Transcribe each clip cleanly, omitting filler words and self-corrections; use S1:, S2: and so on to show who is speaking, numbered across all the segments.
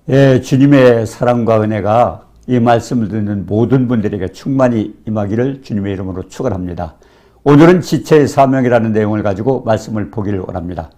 S1: 예, 주님의 사랑과 은혜가 이 말씀을 듣는 모든 분들에게 충만히 임하기를 주님의 이름으로 축원합니다. 오늘은 지체의 사명이라는 내용을 가지고 말씀을 보기를 원합니다.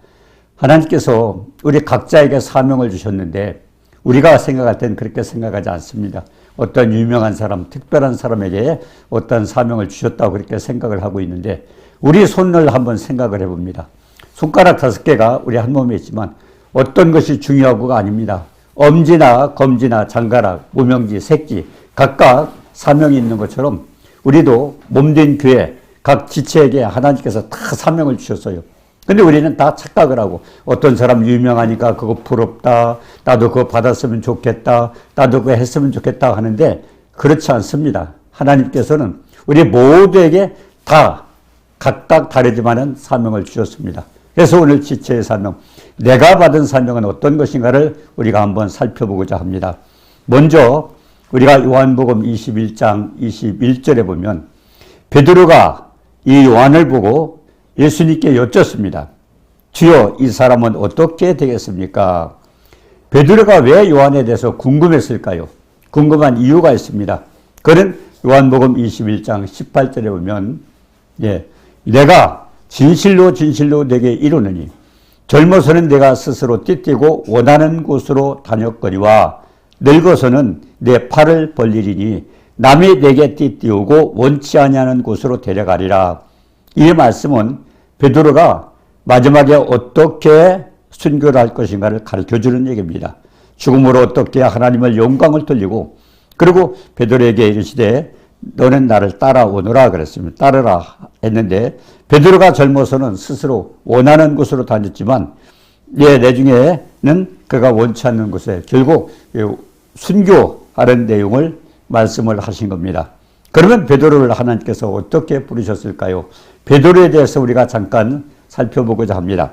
S1: 하나님께서 우리 각자에게 사명을 주셨는데 우리가 생각할 땐 그렇게 생각하지 않습니다. 어떤 유명한 사람, 특별한 사람에게 어떤 사명을 주셨다고 그렇게 생각을 하고 있는데 우리 손을 한번 생각을 해봅니다. 손가락 5개가 우리 한 몸에 있지만 어떤 것이 중요하고가 아닙니다. 엄지나 검지나 장가락, 무명지, 새끼 각각 사명이 있는 것처럼 우리도 몸된 교회 각 지체에게 하나님께서 다 사명을 주셨어요. 근데 우리는 다 착각을 하고 어떤 사람 유명하니까 그거 부럽다, 나도 그거 받았으면 좋겠다, 나도 그거 했으면 좋겠다 하는데 그렇지 않습니다. 하나님께서는 우리 모두에게 다 각각 다르지만은 사명을 주셨습니다. 그래서 오늘 지체의 사명, 내가 받은 사명은 어떤 것인가를 우리가 한번 살펴보고자 합니다. 먼저 우리가 요한복음 21장 21절에 보면 베드로가 이 요한을 보고 예수님께 여쭙습니다. 주여, 이 사람은 어떻게 되겠습니까? 베드로가 왜 요한에 대해서 궁금했을까요? 궁금한 이유가 있습니다. 그는 요한복음 21장 18절에 보면 내가 진실로 진실로 내게 이르노니 젊어서는 내가 스스로 띠띠고 원하는 곳으로 다녔거니와 늙어서는 내 팔을 벌리리니 남이 내게 띠띠우고 원치 아니하는 곳으로 데려가리라. 이 말씀은 베드로가 마지막에 어떻게 순교를 할 것인가를 가르쳐주는 얘기입니다. 죽음으로 어떻게 하나님을 영광을 돌리고 그리고 베드로에게 이르시되 너는 나를 따라오너라 그랬습니다. 따르라 했는데 베드로가 젊어서는 스스로 원하는 곳으로 다녔지만 내중에는 그가 원치 않는 곳에 결국 순교하는 내용을 말씀을 하신 겁니다. 그러면 베드로를 하나님께서 어떻게 부르셨을까요? 베드로에 대해서 우리가 잠깐 살펴보고자 합니다.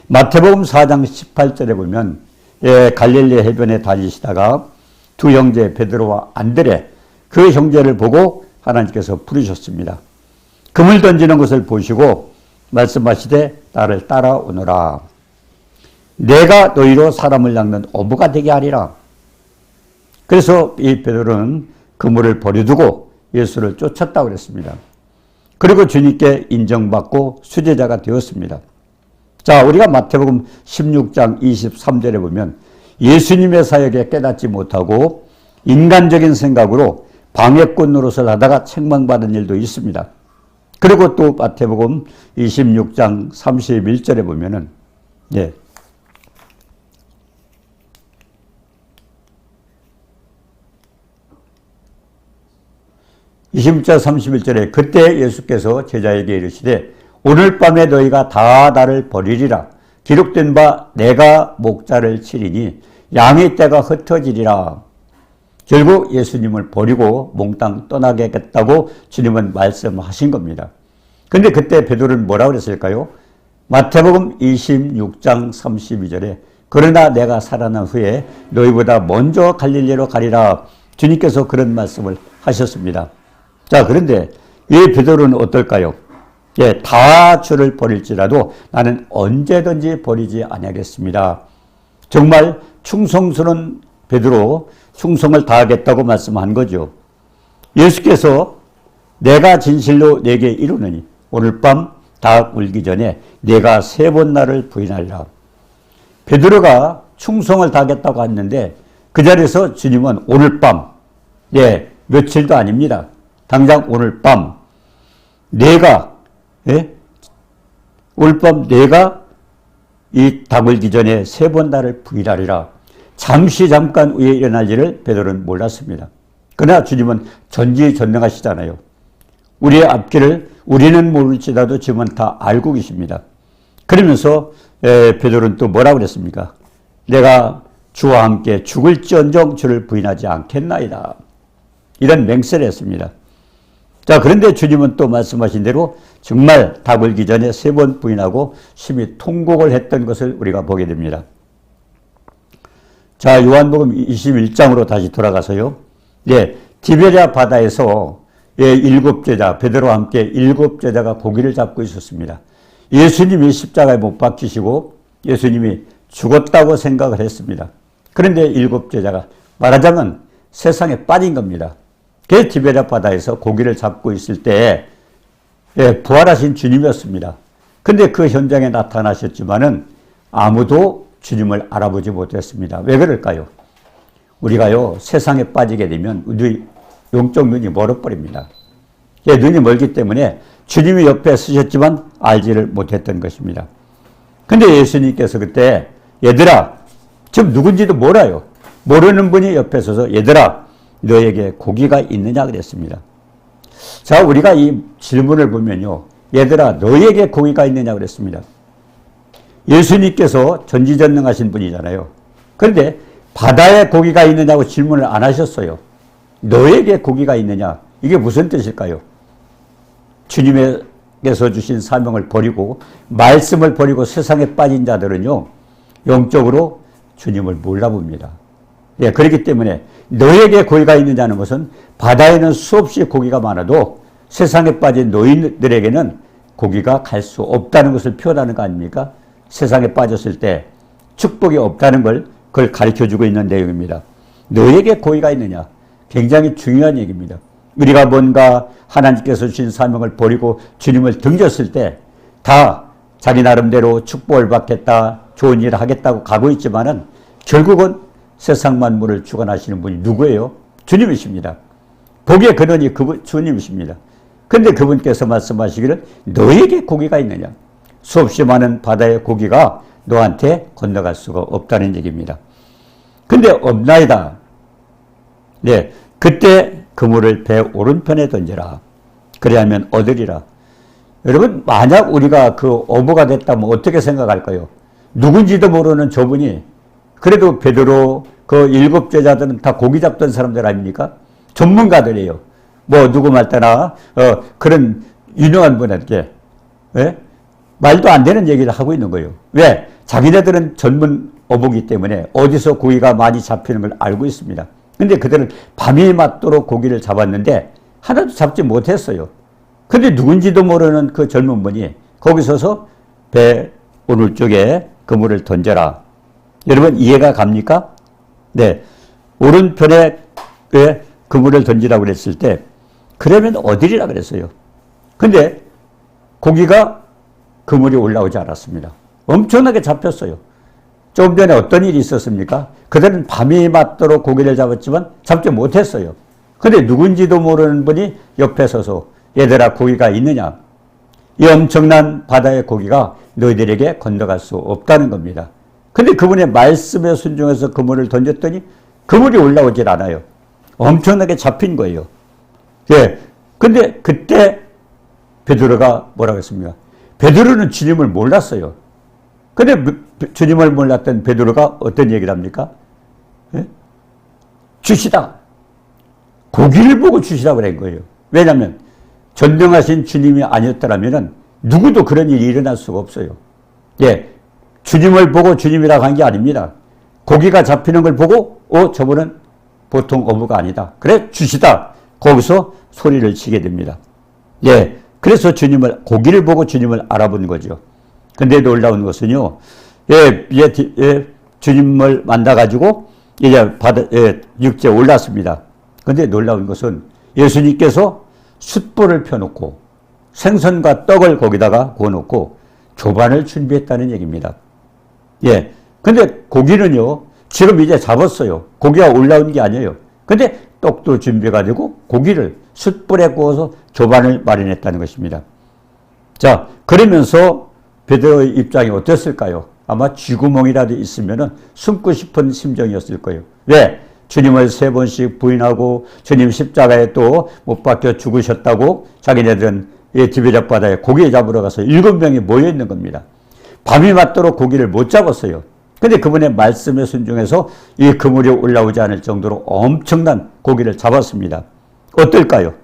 S1: 마태복음 4장 18절에 보면 갈릴리 해변에 다니시다가 두 형제 베드로와 안드레 그 형제를 보고 하나님께서 부르셨습니다. 금을 던지는 것을 보시고 말씀하시되 나를 따라오너라. 내가 너희로 사람을 낚는 어부가 되게 하리라. 그래서 이 베드로는 그물을 버려두고 예수를 쫓았다고 그랬습니다. 그리고 주님께 인정받고 수제자가 되었습니다. 자, 우리가 마태복음 16장 23절에 보면 예수님의 사역에 깨닫지 못하고 인간적인 생각으로 방해꾼 노릇을 하다가 책망받은 일도 있습니다. 그리고 또 마태복음 26장 31절에 보면은 26절 31절에 그때 예수께서 제자에게 이르시되 오늘 밤에 너희가 다 나를 버리리라. 기록된 바 내가 목자를 치리니 양의 떼가 흩어지리라. 결국 예수님을 버리고 몽땅 떠나겠다고 주님은 말씀하신 겁니다. 그런데 그때 베드로는 뭐라고 그랬을까요? 마태복음 26장 32절에 그러나 내가 살아난 후에 너희보다 먼저 갈릴리로 가리라. 주님께서 그런 말씀을 하셨습니다. 자, 그런데 이 베드로는 어떨까요? 다 주를 버릴지라도 나는 언제든지 버리지 아니하겠습니다. 정말 충성스러운 베드로, 충성을 다하겠다고 말씀한 거죠. 예수께서 내가 진실로 내게 이르노니 오늘 밤 닭 울기 전에 내가 3번 나를 부인하리라. 베드로가 충성을 다하겠다고 했는데 그 자리에서 주님은 오늘 밤, 며칠도 아닙니다. 당장 오늘 밤 오늘 밤 내가 이 닭 울기 전에 3번 나를 부인하리라. 잠깐 후에 일어날 일을 베드로는 몰랐습니다. 그러나 주님은 전지전능하시잖아요. 우리의 앞길을 우리는 모를지라도 주님은 다 알고 계십니다. 그러면서 베드로는 또 뭐라고 그랬습니까? 내가 주와 함께 죽을지언정 주를 부인하지 않겠나이다. 이런 맹세를 했습니다. 자, 그런데 주님은 또 말씀하신 대로 정말 닭 울기 전에 3번 부인하고 심히 통곡을 했던 것을 우리가 보게 됩니다. 자, 요한복음 21장으로 다시 돌아가서요. 디베랴 바다에서 7제자, 베드로와 함께 7제자가 고기를 잡고 있었습니다. 예수님이 십자가에 못 박히시고 예수님이 죽었다고 생각을 했습니다. 그런데 일곱 제자가 말하자면 세상에 빠진 겁니다. 그래서 티베리아 바다에서 고기를 잡고 있을 때 부활하신 주님이었습니다. 근데 그 현장에 나타나셨지만은 아무도 주님을 알아보지 못했습니다. 왜 그럴까요? 우리가요, 세상에 빠지게 되면 우리 영적 눈이 멀어버립니다. 눈이 멀기 때문에 주님이 옆에 서셨지만 알지를 못했던 것입니다. 근데 예수님께서 그때 얘들아, 지금 누군지도 몰라요. 모르는 분이 옆에 서서 얘들아, 너에게 고기가 있느냐 그랬습니다. 자, 우리가 이 질문을 보면요, 얘들아, 너에게 고기가 있느냐 그랬습니다. 예수님께서 전지전능하신 분이잖아요. 그런데 바다에 고기가 있느냐고 질문을 안 하셨어요. 너에게 고기가 있느냐? 이게 무슨 뜻일까요? 주님께서 주신 사명을 버리고 말씀을 버리고 세상에 빠진 자들은요, 영적으로 주님을 몰라봅니다. 그렇기 때문에 너에게 고기가 있느냐는 것은 바다에는 수없이 고기가 많아도 세상에 빠진 노인들에게는 고기가 갈 수 없다는 것을 표현하는 거 아닙니까? 세상에 빠졌을 때 축복이 없다는 걸 그걸 가르쳐주고 있는 내용입니다. 너에게 고기가 있느냐? 굉장히 중요한 얘기입니다. 우리가 뭔가 하나님께서 주신 사명을 버리고 주님을 등졌을 때 다 자기 나름대로 축복을 받겠다, 좋은 일을 하겠다고 가고 있지만은 결국은 세상 만물을 주관하시는 분이 누구예요? 주님이십니다. 복의 근원이 그분, 주님이십니다. 근데 그분께서 말씀하시기를 너에게 고기가 있느냐? 수없이 많은 바다의 고기가 너한테 건너갈 수가 없다는 얘기입니다. 근데 없나이다. 네, 그때 그물을 배 오른편에 던져라. 그래야면 얻으리라. 여러분, 만약 우리가 그 어부가 됐다면 어떻게 생각할까요? 누군지도 모르는 저분이, 그래도 베드로 그 일곱 제자들은 다 고기 잡던 사람들 아닙니까? 전문가들이에요. 뭐 누구 말따나 그런 유명한 분에게 말도 안 되는 얘기를 하고 있는 거예요. 왜? 자기네들은 전문 어부기 때문에 어디서 고기가 많이 잡히는 걸 알고 있습니다. 근데 그들은 밤이 맞도록 고기를 잡았는데 하나도 잡지 못했어요. 근데 누군지도 모르는 그 젊은 분이 거기 서서 배 오늘 쪽에 그물을 던져라. 여러분 이해가 갑니까? 네. 오른편에 그물을 던지라고 그랬을 때 그러면 어디리라 그랬어요. 근데 고기가 그물이 올라오지 않았습니다. 엄청나게 잡혔어요. 조금 전에 어떤 일이 있었습니까? 그들은 밤이 맞도록 고기를 잡았지만 잡지 못했어요. 근데 누군지도 모르는 분이 옆에 서서 얘들아 고기가 있느냐? 이 엄청난 바다의 고기가 너희들에게 건너갈 수 없다는 겁니다. 근데 그분의 말씀에 순종해서 그물을 던졌더니 그물이 올라오질 않아요. 엄청나게 잡힌 거예요. 근데 그때 베드로가 뭐라고 했습니까? 베드로는 주님을 몰랐어요. 근데 주님을 몰랐던 베드로가 어떤 얘기를 합니까? 주시다. 고기를 보고 주시라고 그런 거예요. 왜냐하면 전능하신 주님이 아니었더라면 누구도 그런 일이 일어날 수가 없어요. 주님을 보고 주님이라고 한 게 아닙니다. 고기가 잡히는 걸 보고 저분은 보통 어부가 아니다. 그래 주시다. 거기서 소리를 치게 됩니다. 그래서 고기를 보고 주님을 알아본 거죠. 근데 놀라운 것은요, 주님을 만나가지고 이제 육지에 올랐습니다. 근데 놀라운 것은 예수님께서 숯불을 펴놓고 생선과 떡을 거기다가 구워놓고 조반을 준비했다는 얘기입니다. 근데 고기는요, 지금 이제 잡았어요. 고기가 올라온 게 아니에요. 근데 떡도 준비해가지고 고기를 숯불에 구워서 조반을 마련했다는 것입니다. 자, 그러면서 베드로의 입장이 어땠을까요? 아마 쥐구멍이라도 있으면 숨고 싶은 심정이었을 거예요. 왜? 주님을 3번씩 부인하고 주님 십자가에 또 못 박혀 죽으셨다고 자기네들은 디베랴 바다에 고기 잡으러 가서 7명이 모여 있는 겁니다. 밤이 맞도록 고기를 못 잡았어요. 근데 그분의 말씀에 순종해서 이 그물이 올라오지 않을 정도로 엄청난 고기를 잡았습니다. 어떨까요?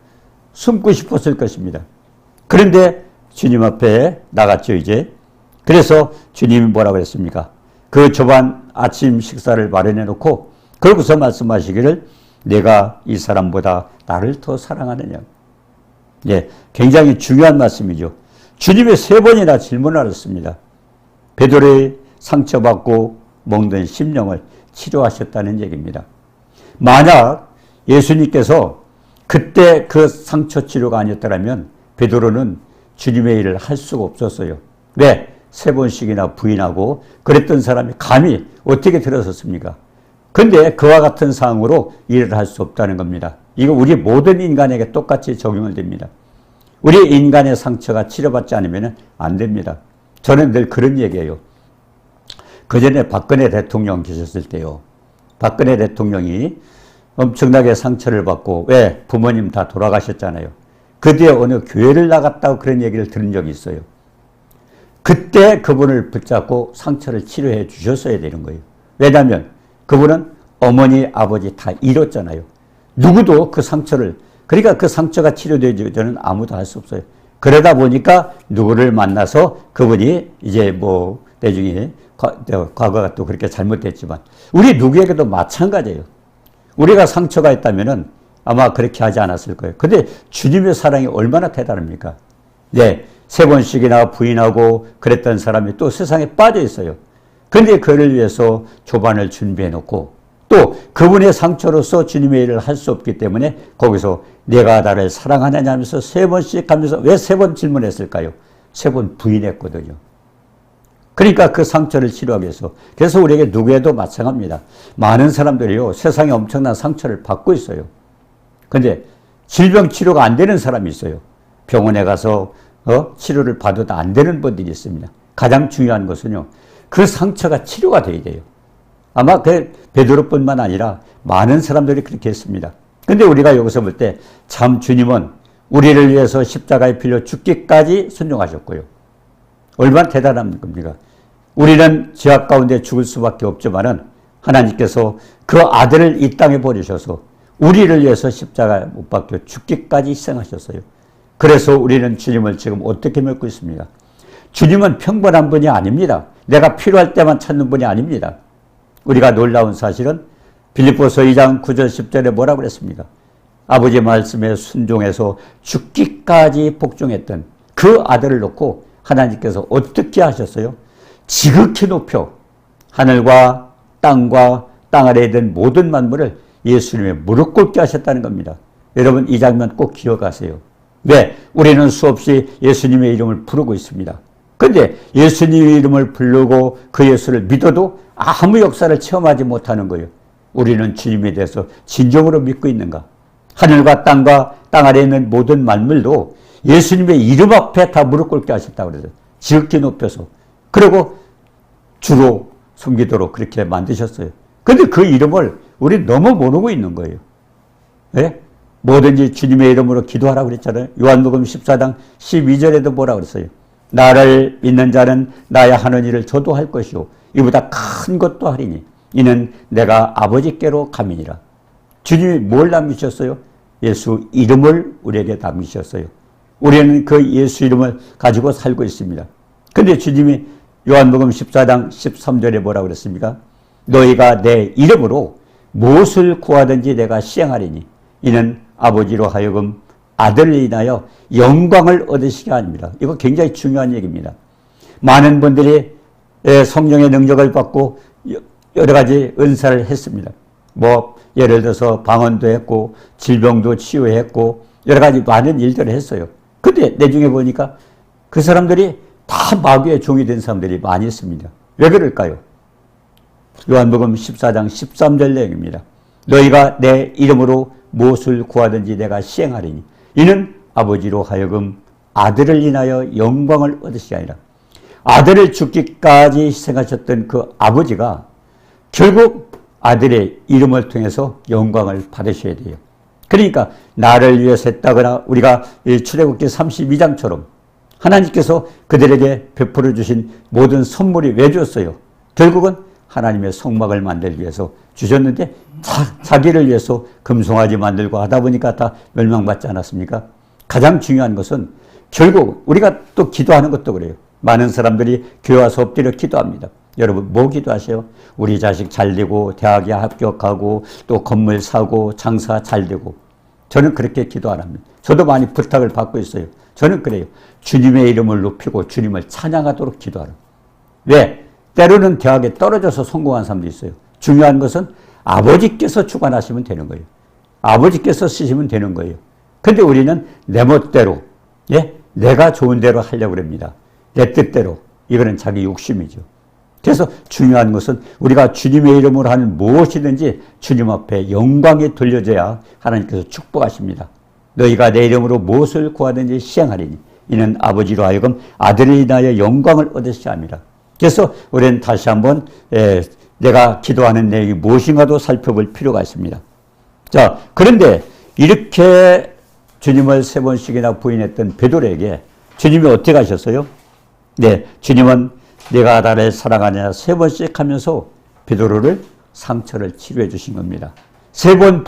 S1: 숨고 싶었을 것입니다. 그런데 주님 앞에 나갔죠, 이제. 그래서 주님이 뭐라고 했습니까? 그 조반 아침 식사를 마련해 놓고 그러고서 말씀하시기를 내가 이 사람보다 나를 더 사랑하느냐. 굉장히 중요한 말씀이죠. 주님이 3번이나 질문을 하셨습니다. 베드로의 상처받고 먹는 심령을 치료하셨다는 얘기입니다. 만약 예수님께서 그때 그 상처 치료가 아니었더라면 베드로는 주님의 일을 할 수가 없었어요. 왜? 3번씩이나 부인하고 그랬던 사람이 감히 어떻게 들어섰습니까? 근데 그와 같은 상황으로 일을 할 수 없다는 겁니다. 이거 우리 모든 인간에게 똑같이 적용을 됩니다. 우리 인간의 상처가 치료받지 않으면 안 됩니다. 저는 늘 그런 얘기예요. 그 전에 박근혜 대통령 계셨을 때요. 박근혜 대통령이 엄청나게 상처를 받고 왜? 부모님 다 돌아가셨잖아요. 그 뒤에 어느 교회를 나갔다고 그런 얘기를 들은 적이 있어요. 그때 그분을 붙잡고 상처를 치료해 주셨어야 되는 거예요. 왜냐하면 그분은 어머니, 아버지 다 잃었잖아요. 누구도 그 상처를, 그러니까 그 상처가 치료되지 저는 아무도 할 수 없어요. 그러다 보니까 누구를 만나서 그분이 이제 뭐 나중에 과거가 또 그렇게 잘못됐지만 우리 누구에게도 마찬가지예요. 우리가 상처가 있다면은 아마 그렇게 하지 않았을 거예요. 근데 주님의 사랑이 얼마나 대단합니까? 네, 3번씩이나 부인하고 그랬던 사람이 또 세상에 빠져 있어요. 근데 그를 위해서 조반을 준비해 놓고 또 그분의 상처로서 주님의 일을 할 수 없기 때문에 거기서 내가 나를 사랑하느냐 하면서 3번씩 하면서 왜 3번 질문했을까요? 3번 부인했거든요. 그러니까 그 상처를 치료하기 위해서. 그래서 우리에게 누구에도 마찬가지입니다. 많은 사람들이요, 세상에 엄청난 상처를 받고 있어요. 근데 질병 치료가 안 되는 사람이 있어요. 병원에 가서 치료를 받아도 안 되는 분들이 있습니다. 가장 중요한 것은요, 그 상처가 치료가 돼야 돼요. 아마 그 베드로뿐만 아니라 많은 사람들이 그렇게 했습니다. 근데 우리가 여기서 볼 때 참 주님은 우리를 위해서 십자가에 빌려 죽기까지 순종하셨고요. 얼마나 대단한 겁니까? 우리는 죄악 가운데 죽을 수밖에 없지만은 하나님께서 그 아들을 이 땅에 보내셔서 우리를 위해서 십자가에 못 박혀 죽기까지 희생하셨어요. 그래서 우리는 주님을 지금 어떻게 믿고 있습니까? 주님은 평범한 분이 아닙니다. 내가 필요할 때만 찾는 분이 아닙니다. 우리가 놀라운 사실은 빌립보서 2장 9절 10절에 뭐라고 그랬습니까? 아버지 말씀에 순종해서 죽기까지 복종했던 그 아들을 놓고 하나님께서 어떻게 하셨어요? 지극히 높여 하늘과 땅과 땅 아래에 있는 모든 만물을 예수님의 무릎 꿇게 하셨다는 겁니다. 여러분 이 장면 꼭 기억하세요. 왜? 우리는 수없이 예수님의 이름을 부르고 있습니다. 그런데 예수님의 이름을 부르고 그 예수를 믿어도 아무 역사를 체험하지 못하는 거예요. 우리는 주님에 대해서 진정으로 믿고 있는가? 하늘과 땅과 땅 아래에 있는 모든 만물도 예수님의 이름 앞에 다 무릎 꿇게 하셨다고 그러죠. 지극히 높여서. 그리고 주로 섬기도록 그렇게 만드셨어요. 그런데 그 이름을 우리 너무 모르고 있는 거예요. 네? 뭐든지 주님의 이름으로 기도하라고 그랬잖아요. 요한복음 14장 12절에도 뭐라고 그랬어요? 나를 믿는 자는 나의 하는 일을 저도 할 것이요 이보다 큰 것도 하리니 이는 내가 아버지께로 감이니라. 주님이 뭘 남기셨어요? 예수 이름을 우리에게 남기셨어요. 우리는 그 예수 이름을 가지고 살고 있습니다. 그런데 주님이 요한복음 14장 13절에 뭐라고 그랬습니까? 너희가 내 이름으로 무엇을 구하든지 내가 시행하리니 이는 아버지로 하여금 아들을 인하여 영광을 얻으시게 합니다. 이거 굉장히 중요한 얘기입니다. 많은 분들이 성령의 능력을 받고 여러 가지 은사를 했습니다. 뭐 예를 들어서 방언도 했고 질병도 치유했고 여러 가지 많은 일들을 했어요. 근데 나중에 보니까 그 사람들이 다 마귀의 종이 된 사람들이 많이 있습니다. 왜 그럴까요? 요한복음 14장 13절 내용입니다. 너희가 내 이름으로 무엇을 구하든지 내가 시행하리니 이는 아버지로 하여금 아들을 인하여 영광을 얻으시게 아니라 아들을 죽기까지 희생하셨던 그 아버지가 결국 아들의 이름을 통해서 영광을 받으셔야 돼요. 그러니까 나를 위해서 했다거나 우리가 출애굽기 32장처럼 하나님께서 그들에게 베풀어 주신 모든 선물이 왜 줬어요? 결국은 하나님의 성막을 만들기 위해서 주셨는데 자기를 위해서 금송아지 만들고 하다 보니까 다 멸망받지 않았습니까? 가장 중요한 것은 결국 우리가 또 기도하는 것도 그래요. 많은 사람들이 교회 와서 엎드려 기도합니다. 여러분 뭐 기도하세요? 우리 자식 잘 되고 대학에 합격하고 또 건물 사고 장사 잘 되고. 저는 그렇게 기도 안 합니다. 저도 많이 부탁을 받고 있어요. 저는 그래요. 주님의 이름을 높이고 주님을 찬양하도록 기도하라. 왜? 때로는 대학에 떨어져서 성공한 사람도 있어요. 중요한 것은 아버지께서 주관하시면 되는 거예요. 아버지께서 쓰시면 되는 거예요. 근데 우리는 내 멋대로, 예? 내가 좋은 대로 하려고 합니다. 내 뜻대로. 이거는 자기 욕심이죠. 그래서 중요한 것은 우리가 주님의 이름으로 하는 무엇이든지 주님 앞에 영광이 돌려져야 하나님께서 축복하십니다. 너희가 내 이름으로 무엇을 구하든지 시행하리니 이는 아버지로 하여금 아들을 인하여 영광을 얻으시려 함이라. 그래서 우리는 다시 한번 내가 기도하는 내용이 무엇인가도 살펴볼 필요가 있습니다. 자, 그런데 이렇게 주님을 3번씩이나 부인했던 베드로에게 주님이 어떻게 하셨어요? 네, 주님은 내가 나를 사랑하냐 3번씩 하면서 베드로를 상처를 치료해 주신 겁니다. 3번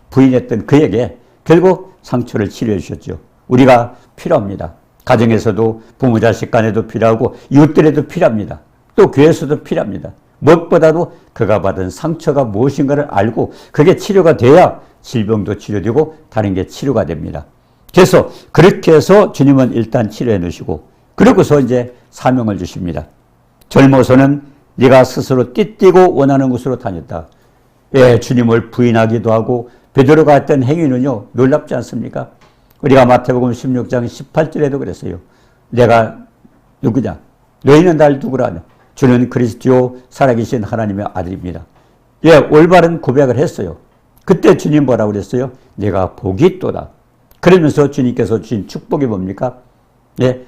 S1: 부인했던 그에게 결국 상처를 치료해 주셨죠. 우리가 필요합니다. 가정에서도 부모 자식 간에도 필요하고 이웃들에도 필요합니다. 또 교회에서도 필요합니다. 무엇보다도 그가 받은 상처가 무엇인가를 알고 그게 치료가 돼야 질병도 치료되고 다른 게 치료가 됩니다. 그래서 그렇게 해서 주님은 일단 치료해 놓으시고 그러고서 이제 사명을 주십니다. 젊어서는 네가 스스로 띠뛰고 원하는 곳으로 다녔다. 예, 주님을 부인하기도 하고 베드로가 했던 행위는요 놀랍지 않습니까? 우리가 마태복음 16장 18절에도 그랬어요. 내가 누구냐? 너희는 날 누구라 하냐? 주는 그리스도 살아계신 하나님의 아들입니다. 예, 올바른 고백을 했어요. 그때 주님 뭐라고 그랬어요? 내가 복이 있도다. 그러면서 주님께서 주신 축복이 뭡니까? 예,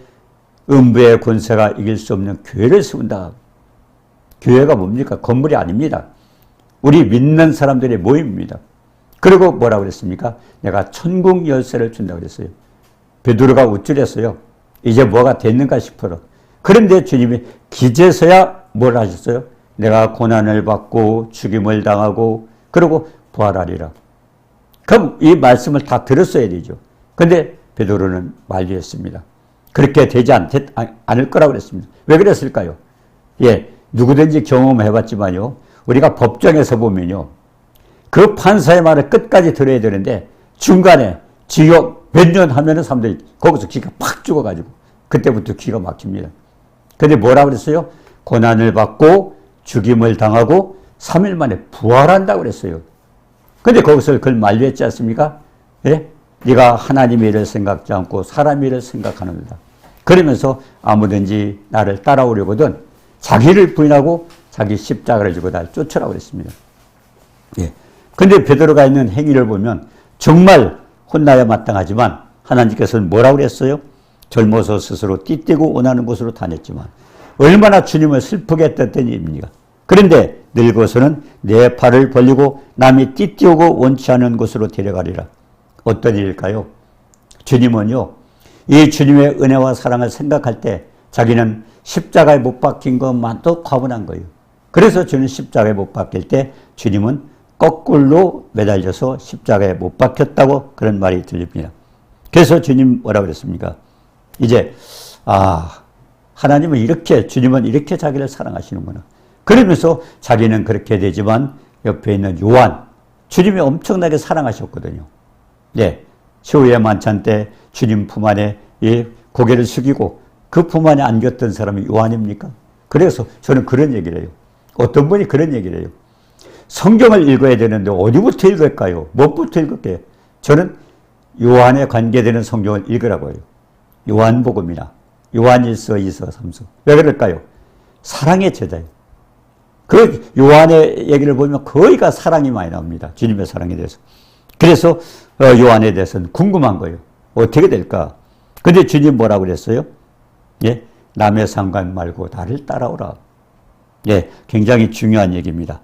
S1: 음부의 권세가 이길 수 없는 교회를 세운다. 교회가 뭡니까? 건물이 아닙니다. 우리 믿는 사람들의 모임입니다. 그리고 뭐라고 그랬습니까? 내가 천국 열쇠를 준다고 그랬어요. 베드로가 우쭐했어요. 이제 뭐가 됐는가 싶어라. 그런데 주님이 기재서야 뭘 하셨어요? 내가 고난을 받고 죽임을 당하고 그리고 부활하리라. 그럼 이 말씀을 다 들었어야 되죠. 근데 베드로는 만류했습니다. 그렇게 되지 않을 거라고 그랬습니다. 왜 그랬을까요? 예, 누구든지 경험해봤지만요. 우리가 법정에서 보면요. 그 판사의 말을 끝까지 들어야 되는데 중간에 징역 몇 년 하면은 사람들이 거기서 기가 팍 죽어가지고 그때부터 기가 막힙니다. 근데 뭐라고 그랬어요? 고난을 받고 죽임을 당하고 3일 만에 부활한다고 그랬어요. 근데 거기서 그걸 만류했지 않습니까? 예? 네가 하나님의 일을 생각지 않고 사람의 일을 생각하는다. 그러면서 아무든지 나를 따라오려거든 자기를 부인하고 자기 십자가를 지고 날 쫓으라고 그랬습니다. 예. 근데 베드로가 있는 행위를 보면 정말 혼나야 마땅하지만 하나님께서는 뭐라고 그랬어요? 젊어서 스스로 띠뛰고 원하는 곳으로 다녔지만 얼마나 주님을 슬프게 했던 일입니까? 그런데 늙어서는 내 팔을 벌리고 남이 띠뛰고 원치 않은 곳으로 데려가리라. 어떤 일일까요? 주님은요. 이 주님의 은혜와 사랑을 생각할 때 자기는 십자가에 못 박힌 것만도 과분한 거예요. 그래서 주는 십자가에 못 박힐 때 주님은 거꾸로 매달려서 십자가에 못 박혔다고 그런 말이 들립니다. 그래서 주님 뭐라고 그랬습니까? 이제 하나님은 이렇게 주님은 이렇게 자기를 사랑하시는구나. 그러면서 자기는 그렇게 되지만 옆에 있는 요한 주님이 엄청나게 사랑하셨거든요. 네, 최후의 만찬 때 주님 품 안에 고개를 숙이고 그 품 안에 안겼던 사람이 요한입니까? 그래서 저는 그런 얘기를 해요. 어떤 분이 그런 얘기를 해요. 성경을 읽어야 되는데 어디부터 읽을까요? 무엇부터 읽을까요? 저는 요한에 관계되는 성경을 읽으라고 해요. 요한복음이나 요한 1서, 2서, 3서. 왜 그럴까요? 사랑의 제자예요. 그 요한의 얘기를 보면 거의가 사랑이 많이 나옵니다. 주님의 사랑에 대해서. 그래서 요한에 대해서는 궁금한 거예요. 어떻게 될까? 근데 주님 뭐라고 그랬어요? 예, 남의 상관 말고 나를 따라오라. 예, 굉장히 중요한 얘기입니다.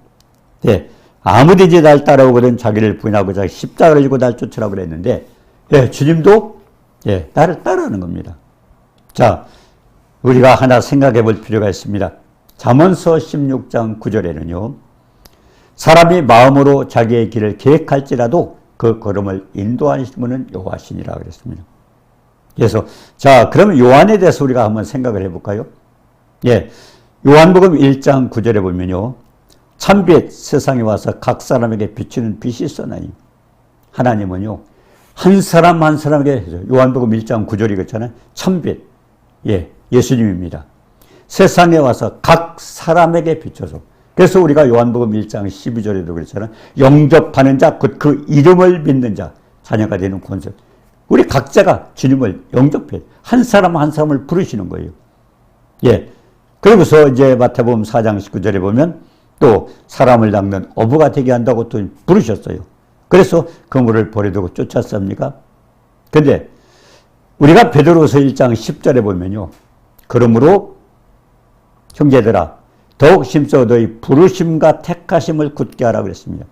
S1: 예, 아무든지 날 따라오거든 자기를 부인하고 자기 십자가를 지고 날 쫓으라고 그랬는데, 예, 주님도 예, 나를 따라하는 겁니다. 자, 우리가 하나 생각해 볼 필요가 있습니다. 잠언서 16장 9절에는요. 사람이 마음으로 자기의 길을 계획할지라도 그 걸음을 인도하시는 분은 여호와시니라 그랬습니다. 그래서 자, 그러면 요한에 대해서 우리가 한번 생각을 해볼까요? 예, 요한복음 1장 9절에 보면요. 참빛 세상에 와서 각 사람에게 비추는 빛이 있었나니 하나님은요. 한 사람 한 사람에게 요한복음 1장 9절이 그렇잖아요. 참빛. 예, 예수님입니다. 세상에 와서 각 사람에게 비춰서 그래서 우리가 요한복음 1장 12절에도 그렇잖아요. 영접하는 자, 곧 그 이름을 믿는 자, 자녀가 되는 권세. 우리 각자가 주님을 영접해. 한 사람 한 사람을 부르시는 거예요. 예. 그러고서 이제 마태복음 4장 19절에 보면 또 사람을 닦는 어부가 되게 한다고 또 부르셨어요. 그래서 그물을 버려두고 쫓았습니까? 근데 우리가 베드로서 1장 10절에 보면요. 그러므로 형제들아 더욱 힘써 너희 부르심과 택하심을 굳게 하라 그랬습니다.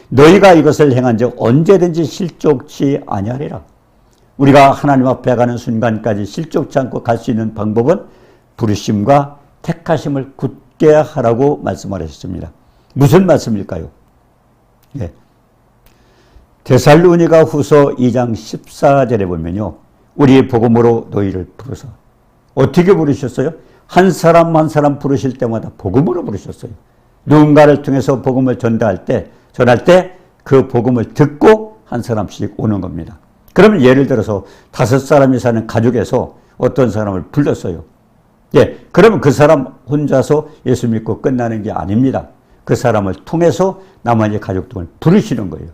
S1: 너희가 이것을 행한 적 언제든지 실족치 아니하리라. 우리가 하나님 앞에 가는 순간까지 실족치 않고 갈 수 있는 방법은 부르심과 택하심을 굳게 하라고 말씀하셨습니다. 무슨 말씀일까요? 예. 데살로니가 후서 2장 14절에 보면요. 우리의 복음으로 너희를 부르사. 어떻게 부르셨어요? 한 사람 한 사람 부르실 때마다 복음으로 부르셨어요. 누군가를 통해서 복음을 전할 때 그 복음을 듣고 한 사람씩 오는 겁니다. 그러면 예를 들어서 5사람이 사는 가족에서 어떤 사람을 불렀어요. 예, 그러면 그 사람 혼자서 예수 믿고 끝나는 게 아닙니다. 그 사람을 통해서 나머지 가족들을 부르시는 거예요.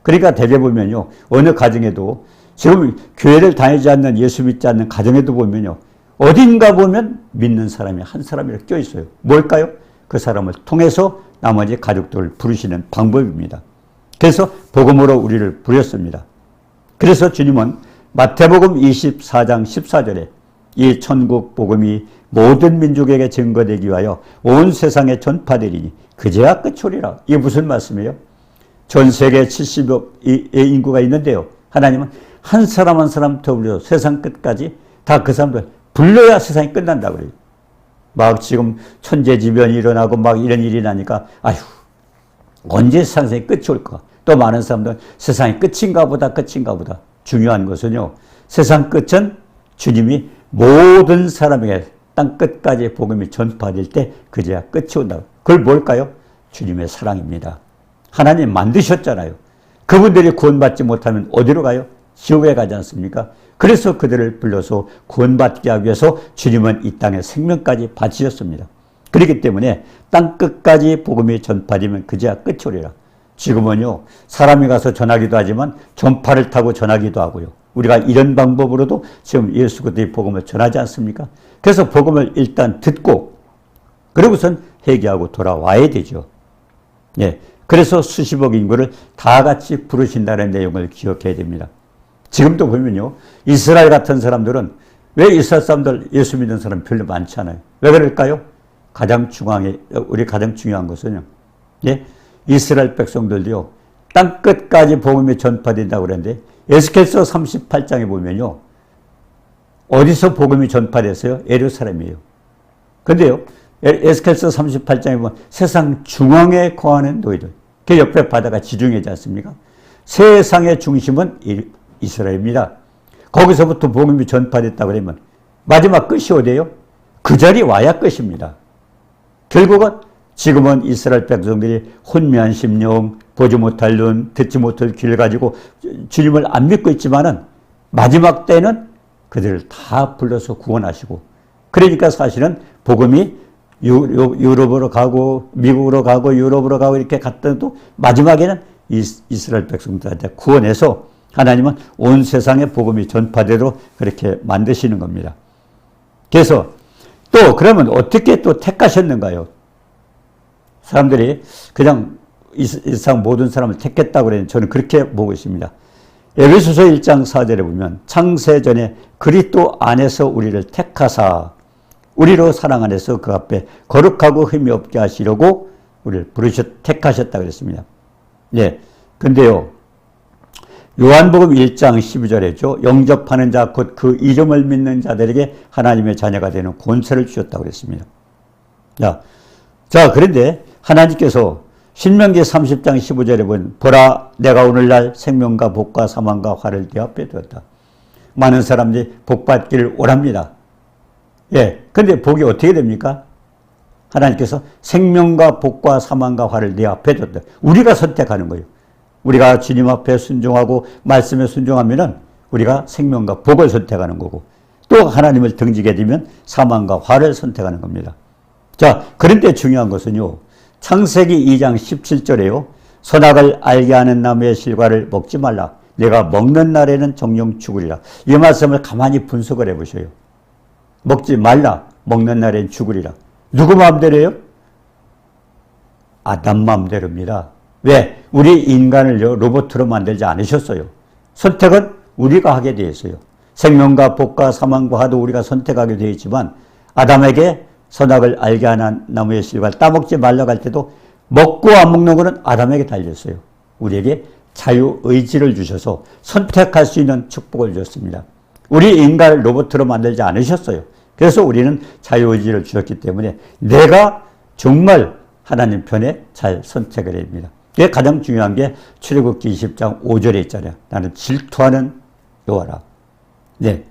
S1: 그러니까 대개 보면요. 어느 가정에도 지금 교회를 다니지 않는 예수 믿지 않는 가정에도 보면요. 어딘가 보면 믿는 사람이 한 사람이라도 껴있어요. 뭘까요? 그 사람을 통해서 나머지 가족들을 부르시는 방법입니다. 그래서 복음으로 우리를 부르셨습니다. 그래서 주님은 마태복음 24장 14절에 이 천국 복음이 모든 민족에게 증거되기 위하여 온 세상에 전파되리니 그제야 끝이리라. 이게 무슨 말씀이에요? 전 세계 70억의 인구가 있는데요. 하나님은 한 사람 한 사람 더 불러서 세상 끝까지 다 그 사람들 불러야 세상이 끝난다고 그래요. 막 지금 천재지변이 일어나고 막 이런 일이 나니까 아휴 언제 세상이 끝이 올까? 또 많은 사람들은 세상이 끝인가 보다. 중요한 것은요. 세상 끝은 주님이 모든 사람에게 땅 끝까지 복음이 전파될 때 그제야 끝이 온다고. 그걸 뭘까요? 주님의 사랑입니다. 하나님 만드셨잖아요. 그분들이 구원받지 못하면 어디로 가요? 지옥에 가지 않습니까? 그래서 그들을 불러서 구원받게 하기 위해서 주님은 이 땅에 생명까지 바치셨습니다. 그렇기 때문에 땅 끝까지 복음이 전파되면 그제야 끝이 오리라. 지금은요. 사람이 가서 전하기도 하지만 전파를 타고 전하기도 하고요. 우리가 이런 방법으로도 지금 예수 그리스도의 복음을 전하지 않습니까? 그래서 복음을 일단 듣고 그러고선 회개하고 돌아와야 되죠. 예. 그래서 수십억 인구를 다 같이 부르신다는 내용을 기억해야 됩니다. 지금도 보면요. 이스라엘 같은 사람들은 왜 이스라엘 사람들 예수 믿는 사람 별로 많지 않아요? 왜 그럴까요? 우리 가장 중요한 것은요. 예? 이스라엘 백성들도요. 땅 끝까지 복음이 전파된다고 그러는데 에스겔서 38장에 보면요. 어디서 복음이 전파됐어요? 예루살렘이에요. 근데요. 에스겔서 38장에 보면 세상 중앙에 거하는 너희들. 그 옆에 바다가 지중해지 않습니까? 세상의 중심은 이스라엘입니다. 거기서부터 복음이 전파됐다고 그러면 마지막 끝이 어디예요? 그 자리 와야 끝입니다. 결국은 지금은 이스라엘 백성들이 혼미한 심령, 보지 못할 눈, 듣지 못할 귀를 가지고 주님을 안 믿고 있지만은 마지막 때는 그들을 다 불러서 구원하시고 그러니까 사실은 복음이 유럽으로 가고 미국으로 가고 유럽으로 가고 이렇게 갔더라도 마지막에는 이스라엘 백성들한테 구원해서 하나님은 온 세상에 복음이 전파되도록 그렇게 만드시는 겁니다. 그래서 또 그러면 어떻게 또 택하셨는가요? 사람들이 그냥 이 세상 모든 사람을 택했다고 그러는 저는 그렇게 보고 있습니다. 에베소서 1장 4절에 보면 창세전에 그리스도 안에서 우리를 택하사 우리로 사랑 안에서 그 앞에 거룩하고 흠이 없게 하시려고 우리를 택하셨다 그랬습니다. 네. 근데요. 요한복음 1장 12절에죠. 영접하는 자 곧 그 이름을 믿는 자들에게 하나님의 자녀가 되는 권세를 주셨다고 그랬습니다. 자, 그런데 하나님께서 신명기 30장 15절에 보면 보라 내가 오늘날 생명과 복과 사망과 화를 네 앞에 두었다. 많은 사람들이 복 받기를 원합니다. 예, 근데 복이 어떻게 됩니까? 하나님께서 생명과 복과 사망과 화를 네 앞에 뒀다. 우리가 선택하는 거예요. 우리가 주님 앞에 순종하고 말씀에 순종하면은 우리가 생명과 복을 선택하는 거고 또 하나님을 등지게 되면 사망과 화를 선택하는 겁니다. 자, 그런데 중요한 것은요. 창세기 2장 17절에요. 선악을 알게 하는 나무의 실과를 먹지 말라. 내가 먹는 날에는 정령 죽으리라. 이 말씀을 가만히 분석을 해보셔요. 먹지 말라. 먹는 날엔 죽으리라. 누구 마음대로예요? 아담 마음대로입니다. 왜? 우리 인간을요, 로봇으로 만들지 않으셨어요. 선택은 우리가 하게 되어 있어요. 생명과 복과 사망과 하도 우리가 선택하게 되어 있지만 아담에게 선악을 알게 하는 나무의 실과를 따먹지 말라고 할 때도 먹고 안 먹는 것은 아담에게 달렸어요. 우리에게 자유의지를 주셔서 선택할 수 있는 축복을 주셨습니다. 우리 인간을 로봇으로 만들지 않으셨어요. 그래서 우리는 자유의지를 주셨기 때문에 내가 정말 하나님 편에 잘 선택을 해야 됩니다. 이게 가장 중요한 게 출애굽기 20장 5절에 있잖아요. 나는 질투하는 여호와라. 네.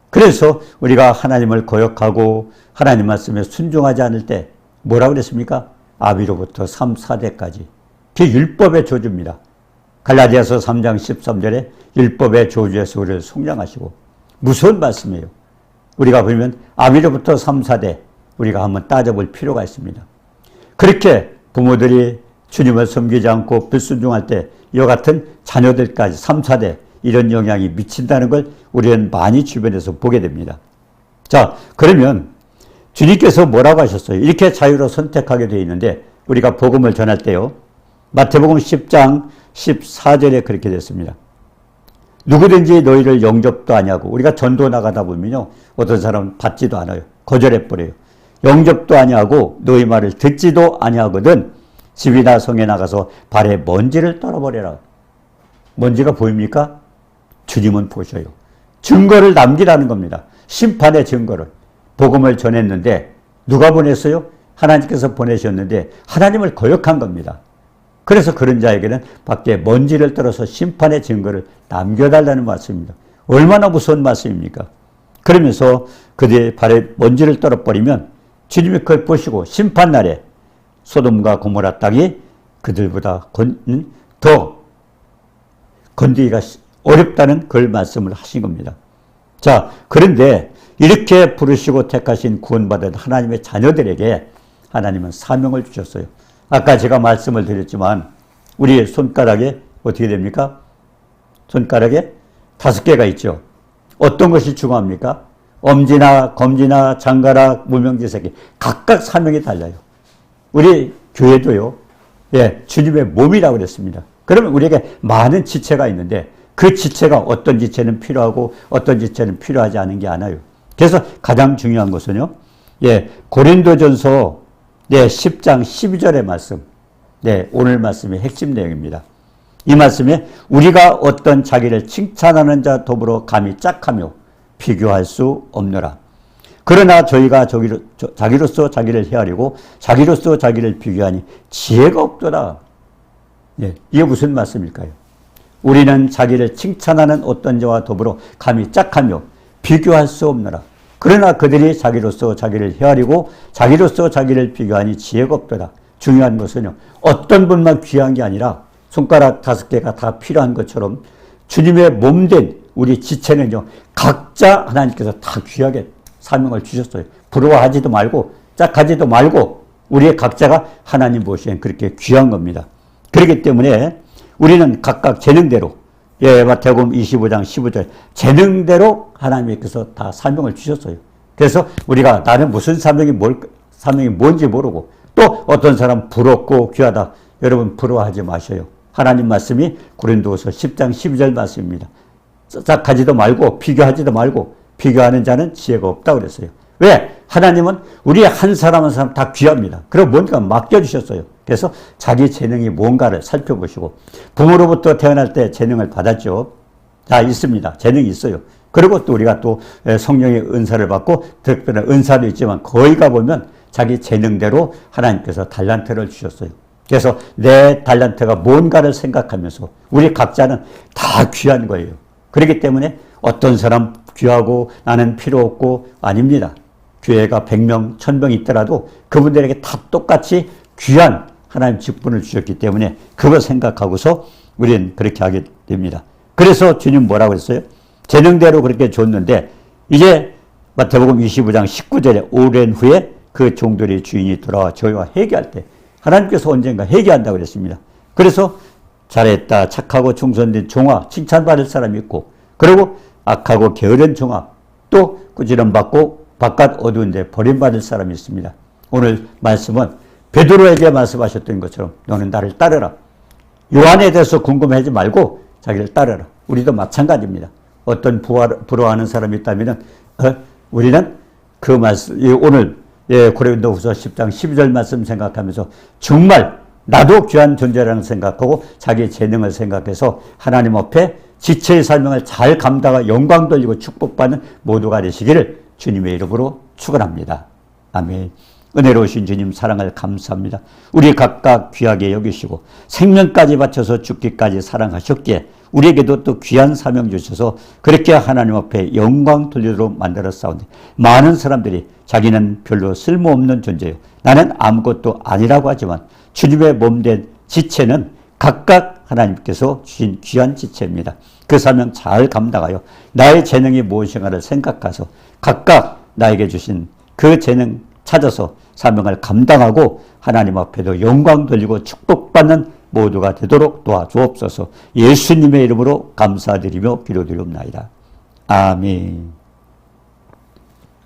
S1: 그래서 우리가 하나님을 거역하고 하나님 말씀에 순종하지 않을 때 뭐라고 그랬습니까? 아비로부터 3, 4대까지. 그게 율법의 저주입니다. 갈라디아서 3장 13절에 율법의 저주에서 우리를 속량하시고 무서운 말씀이에요. 우리가 보면 아비로부터 3, 4대 우리가 한번 따져볼 필요가 있습니다. 그렇게 부모들이 주님을 섬기지 않고 불순종할 때 이와 같은 자녀들까지 3, 4대 이런 영향이 미친다는 걸 우리는 많이 주변에서 보게 됩니다. 자, 그러면 주님께서 뭐라고 하셨어요? 이렇게 자유로 선택하게 되어 있는데 우리가 복음을 전할 때요. 마태복음 10장 14절에 그렇게 됐습니다. 누구든지 너희를 영접도 아니하고 우리가 전도 나가다 보면요. 어떤 사람은 받지도 않아요. 거절해버려요. 영접도 아니하고 너희 말을 듣지도 아니하거든 집이나 성에 나가서 발에 먼지를 떨어버려라. 먼지가 보입니까? 주님은 보셔요. 증거를 남기라는 겁니다. 심판의 증거를. 복음을 전했는데 누가 보냈어요? 하나님께서 보내셨는데 하나님을 거역한 겁니다. 그래서 그런 자에게는 밖에 먼지를 떨어서 심판의 증거를 남겨달라는 말씀입니다. 얼마나 무서운 말씀입니까? 그러면서 그들의 발에 먼지를 떨어버리면 주님이 그걸 보시고 심판날에 소돔과 고모라 땅이 그들보다 더 건드기가 어렵다는 그걸 말씀을 하신 겁니다. 자, 그런데 이렇게 부르시고 택하신 구원받은 하나님의 자녀들에게 하나님은 사명을 주셨어요. 아까 제가 말씀을 드렸지만 우리 손가락에 어떻게 됩니까? 손가락에 5개가 있죠. 어떤 것이 중요합니까? 엄지나 검지나 장가락, 무명지색이 각각 사명이 달라요. 우리 교회도요. 예, 주님의 몸이라고 그랬습니다. 그러면 우리에게 많은 지체가 있는데 그 지체가 어떤 지체는 필요하고 어떤 지체는 필요하지 않은 게 아니에요. 그래서 가장 중요한 것은요. 예, 고린도전서 10장 12절의 말씀. 네, 오늘 말씀의 핵심 내용입니다. 이 말씀에 우리가 어떤 자기를 칭찬하는 자 더불어 감히 짝하며 비교할 수 없노라. 그러나 저희가 자기로서 자기를 헤아리고 자기로서 자기를 비교하니 지혜가 없더라. 네, 이게 무슨 말씀일까요? 우리는 자기를 칭찬하는 어떤 자와 더불어 감히 짝하며 비교할 수 없노라. 그러나 그들이 자기로서 자기를 헤아리고 자기로서 자기를 비교하니 지혜가 없더라. 중요한 것은요. 어떤 분만 귀한 게 아니라 손가락 5개가 다 필요한 것처럼 주님의 몸된 우리 지체는요. 각자 하나님께서 다 귀하게 사명을 주셨어요. 부러워하지도 말고 짝하지도 말고 우리의 각자가 하나님 보시기엔 그렇게 귀한 겁니다. 그렇기 때문에 우리는 각각 재능대로 마태복음 25장 15절 재능대로 하나님께서 다 사명을 주셨어요. 그래서 우리가 나는 무슨 사명이 뭔지 모르고 또 어떤 사람 부럽고 귀하다. 여러분 부러워하지 마셔요. 하나님 말씀이 고린도후서 10장 12절 말씀입니다. 짝하지도 말고 비교하지도 말고 비교하는 자는 지혜가 없다고 그랬어요. 왜? 하나님은 우리 한 사람 한 사람 다 귀합니다. 그리고 뭔가 맡겨주셨어요. 그래서 자기 재능이 뭔가를 살펴보시고 부모로부터 태어날 때 재능을 받았죠. 다 있습니다. 재능이 있어요. 그리고 또 우리가 또 성령의 은사를 받고 특별한 은사도 있지만 거기 가보면 자기 재능대로 하나님께서 달란트를 주셨어요. 그래서 내 달란트가 뭔가를 생각하면서 우리 각자는 다 귀한 거예요. 그렇기 때문에 어떤 사람 귀하고 나는 필요 없고 아닙니다. 교회가 100명, 1000명 있더라도 그분들에게 다 똑같이 귀한 하나님 직분을 주셨기 때문에 그걸 생각하고서 우리는 그렇게 하게 됩니다. 그래서 주님 뭐라고 했어요? 재능대로 그렇게 줬는데 이제 마태복음 25장 19절에 오랜 후에 그 종들의 주인이 돌아와 저희와 회개할 때 하나님께서 언젠가 회개한다고 그랬습니다. 그래서 잘했다, 착하고 충성된 종아, 칭찬받을 사람이 있고, 그리고 악하고 게으른 종아, 또 꾸지람받고 바깥 어두운 데 버림받을 사람이 있습니다. 오늘 말씀은 베드로에게 말씀하셨던 것처럼 너는 나를 따르라. 요한에 대해서 궁금해하지 말고 자기를 따르라. 우리도 마찬가지입니다. 어떤 부러워하는 사람이 있다면 우리는 그 말씀, 오늘 고린도후서 10장 12절 말씀 생각하면서 정말 나도 귀한 존재라는 생각하고 자기의 재능을 생각해서 하나님 앞에 지체의 사명을 잘 감당하고 영광 돌리고 축복받는 모두가 되시기를 주님의 이름으로 축원합니다. 아멘. 은혜로우신 주님 사랑을 감사합니다. 우리 각각 귀하게 여기시고 생명까지 바쳐서 죽기까지 사랑하셨기에 우리에게도 또 귀한 사명 주셔서 그렇게 하나님 앞에 영광 돌리도록 만들었사오니 많은 사람들이 자기는 별로 쓸모없는 존재요, 나는 아무것도 아니라고 하지만 주님의 몸된 지체는 각각 하나님께서 주신 귀한 지체입니다. 그 사명 잘 감당하여 나의 재능이 무엇인가를 생각해서 각각 나에게 주신 그 재능 찾아서 사명을 감당하고 하나님 앞에도 영광 돌리고 축복받는 모두가 되도록 도와주옵소서. 예수님의 이름으로 감사드리며 기도드리옵나이다. 아멘.